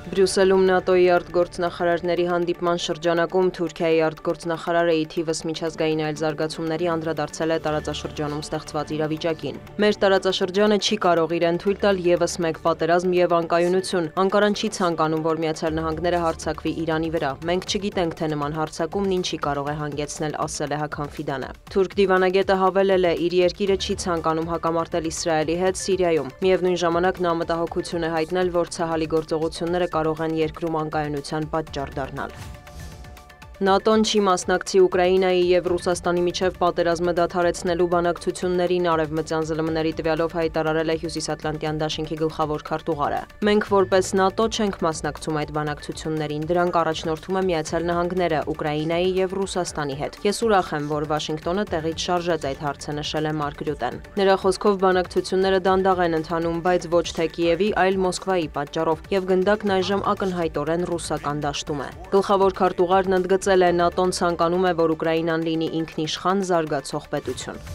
Բրյուսելում ՆԱՏՕ-ի արտգործնախարարների հանդիպման շրջանակում Թուրքիայի արտգործնախարարը ի թիվս միջազգային այլ զարգացումների անդրադարձել է տարածաշրջանում ստեղծված իրավիճակին։ Մեր տարածաշրջանը չի կարող իրեն թույլ տալ ևս մեկ պատերազմ եւ անկայունություն։ Անկարան չի ցանկանում, որ Միացյալ Նահանգները հարձակվի Իրանի վրա։ Մենք չգիտենք, թե նման հարձակումն ինչի կարող է հանգեցնել, ասել է Հական Ֆիդանը։ Թուրք դիվանագետը հավելել է, իր երկիրը չի ցանկանում հակամարտել Իսրայելի հետ Սիրիայում։ Միևնույն ժամանակ նա մտահոգություն է հայտնել, որ ցահալի գործողությունները կարող են երկրում անկայունության պատճառ դառնալ։ ՆԱՏՕ-ն չի մասնակցի Ուկրաինայի եւ Ռուսաստանի միջև պատերազմը դադարեցնելու բանակցություններին, արևմտյան ԶԼՄ-ների տվյալով հայտարարել է Հյուսիսատլանտյան դաշինքի գլխավոր քարտուղարը։ Մենք որպես ՆԱՏՕ չենք մասնակցում այդ բանակցություններին, դրանք առաջնորդում է Միացյալ Նահանգները, Ուկրաինայի եւ Ռուսաստանի հետ։ Ես ուրախ եմ, որ Վաշինգտոնը տեղից շարժեց այդ հարցը, նշել է Մարկ Ռյուտեն։ Նրա խոսքով բանակցությունները դանդաղ են ընթանում, բայց ոչ թե Կիևի, այլ Մոսկվայի պատճառով, եւ գնդակն այժմ ակնհայտորեն ռուսական դաշտում է։ Գլխավոր քարտուղարն ընդգծել է ՆԱՏՕ-ն ցանկանում է, որ Ուկրաինան լինի ինքնիշխան զարգացող պետություն։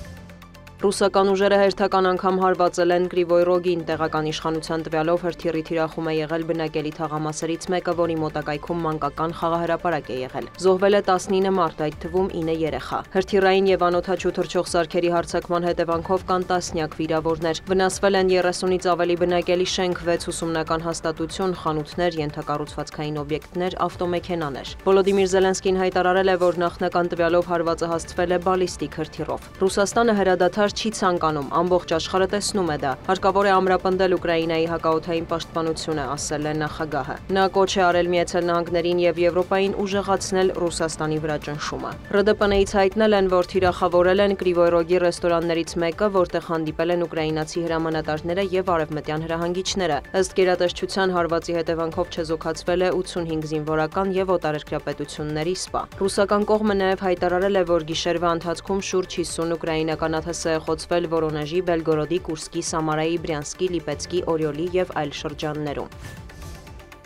Ռուսական ուժերը հերթական անգամ հարվածել են Կրիվոյ Ռոգին, տեղական իշխանության տվյալով հրթիռի թիրախում է եղել բնակելի թաղամասերից մեկը, որի մոտակայքում մանկական խաղահրապարակ է եղել։ Զոհվել է 19 մարդ, այդ թվում 9 երեխա։ Հրթիռային եւ անօդաչու թռչող սարքերի հարձակման հետևանքով կան տասնյակ վիրավորներ։ Վնասվել են 30-ից ավելի բնակելի շենք, 6 ուսումնական հաստատություն, խանութներ, ենթակառուցվածքային օբյեկտներ, ավտոմեքենաներ։ Վոլոդիմիր Զելենսկին հայտարարել է, որ նախնական տվյալով հարվածը հասցվել է բալիստիկ հրթիռով։ Ռուսաստանը հրադադար չի ցանկանում, ամբողջ աշխարհը տեսնում է դա։ Հարկավոր է ամրապնդել Ուկրաինայի հակաօդային պաշտպանությունը, ասել է նախագահը։ Նա կոչ է արել Միացյալ Նահանգներին եւ Եվրոպային ուժեղացնել Ռուսաստանի վրա ճնշումը։ ՌԴՊՆ-ից հայտնել են, որ թիրախավորել են Կրիվոյ Ռոգի ռեստորաններից մեկը, որտեղ հանդիպել են ուկրաինացի հրամանատարները եւ արևմտյան հրահանգիչները։ Ըստ գերատեսչության հարվածի հետևանքով չեզոքացվել է 85 զինվորական եւ օտարերկրյա պետությունների սպա։ Ռուսական կողմը նաեւ հայտարարել է, որ գիշերվա ընթացքում շուրջ 50 ուկրաինական ԱԹՍ խոցվել Վորոնեժի, Բելգորոդի, Կուրսկի, Սամարայի, Բրյանսկի, Լիպեցկի, Օրիոլի եւ այլ շրջաններում։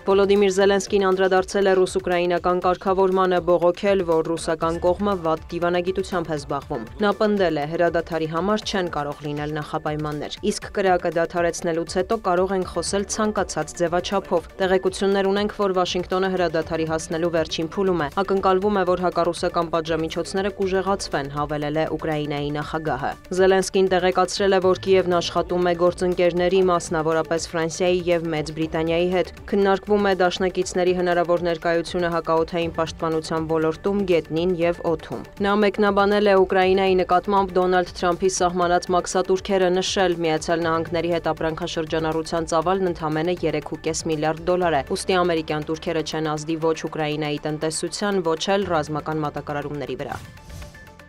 Վոլոդիմիր Զելենսկին անդրադարձել է ռուս-ուկրաինական կարգավորմանը, բողոքել, որ ռուսական կողմը վատ դիվանագիտությամբ է զբաղվում։ Նա պնդել է, հրադադարի համար չեն կարող լինել նախապայմաններ, իսկ կրակը դադարեցնելուց հետո կարող ենք խոսել ցանկացած ձևաչափով։ Տեղեկություններ ունենք, որ Վաշինգտոնը հրադադարի հասնելու վերջին փուլում է։ Ակնկալվում է, որ հակառուսական պատժամիջոցները կուժեղացվեն, հավելել է Ուկրաինայի նախագահը։ Զելենսկին տեղեկացրել է, որ Կիևն աշխատում է գործընկերների, մասնավորապես Ֆրանսիայի եւ Մեծ Բրիտանիայի հետ, քննարկվում է դաշնակիցների հնարավոր ներկայությունը հակաօդային պաշտպանության ոլորտում, գետնին եւ օդում։ Նա մեկնաբանել է Ուկրաինայի նկատմամբ Դոնալդ Թրամփի սահմանած մաքսատուրքերը, նշել Միացյալ Նահանգների հետ ապրանքաշրջանառության ծավալն ընդամենը 3.5 միլիարդ դոլար է, ուստի ամերիկյան տուրքերը չեն ազդի ոչ Ուկրաինայի տնտեսության, ոչ էլ ռազմական մատակարարումների վրա։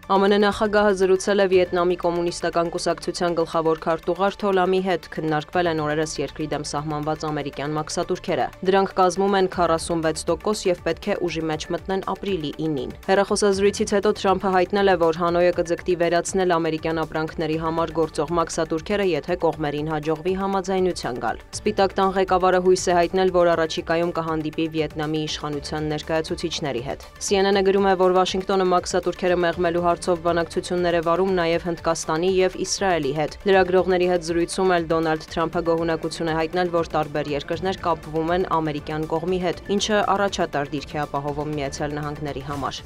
ԱՄՆ նախագահը զրուցել է Վիետնամի կոմունիստական կուսակցության գլխավոր քարտուղար Թոլամի հետ, քննարկվել են օրերս երկրի դեմ սահմանված ամերիկյան մաքսատուրքերը։ Դրանք կազմում են 46% եւ պետք է ուժի մեջ մտնեն ապրիլի 9-ին։ Հեռախոսազրույցից հետո Թրամփը հայտնել է, որ Հանոյը կձգտի վերացնել ամերիկյան ապրանքների համար գործող մաքսատուրքերը, եթե կողմերին հաջողվի համաձայնության գալ։ Սպիտակ տան ղեկավարը հույս է հայտնել, որ առաջիկայում կհանդիպի Վիետնամի իշխանության ներկայացուցիչների հետ։ CNN-ը գրում է, որ Վաշինգտոնը մաքսատուրքերը մեղմելու հարցով բանակցություններ է վարում նաև Հնդկաստանի եւ Իսրայելի հետ։ Լրագրողների հետ զրույցում էլ Դոնալդ Թրամփը գոհունակություն է հայտնել, որ տարբեր երկրներ կապվում են ամերիկյան կողմի հետ, ինչը առաջատար դիրք է ապահովում Միացյալ Նահանգների համար։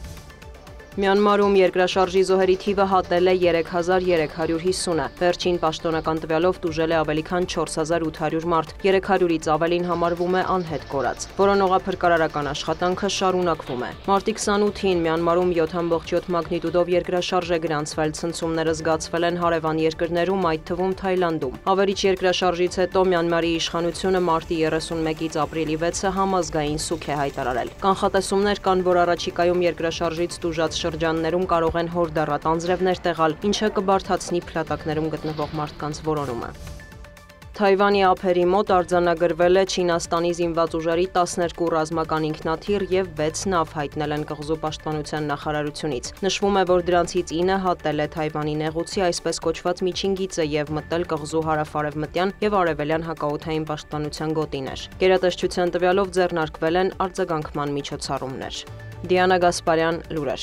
Մյանմարում երկրաշարժի զոհերի թիվը հատել է 3350-ը։ Վերջին պաշտոնական տվյալով տուժել է ավելի քան 4800 մարդ, 300-ից ավելին համարվում է անհետ կորած։ Որոնողափրկարարական աշխատանքը շարունակվում է։ Մարտի 28-ին Մյանմարում 7.7 մագնիտուդով երկրաշարժ է գրանցվել, ցնցումները զգացվել են հարևան երկրներում, այդ թվում Թայլանդում։ Ավերիչ երկրաշարժից հետո Մյանմարի իշխանությունը մարտի 31-ից ապրիլի 6-ը համազգային սուգ է հայտարարել։ Կանխատեսումներ կան, որ առաջիկայում երկրաշարժից տուժած շրջաններում կարող են հորդառատ անձրևներ տեղալ, ինչը կբարդացնի փլատակներում գտնվող մարդկանց որոնումը։ Թայվանի ափերի մոտ արձանագրվել է Չինաստանի զինված ուժերի 12 ռազմական ինքնաթիռ եւ 6 նավ, հայտնել են կղզու պաշտպանության նախարարությունից։ Նշվում է, որ դրանցից 9 հատել է Թայվանի նեղուցի այսպես կոչված միջին գիծը եւ մտել կղզու հարավ-արևմտյան եւ արևելյան հակաօդային պաշտպանության գոտիներ։ Գերատեսչության տվյալով ձեռնարկվել են արձագանքման միջոցառումներ։ Դիանա Գասպարյան, լուրեր։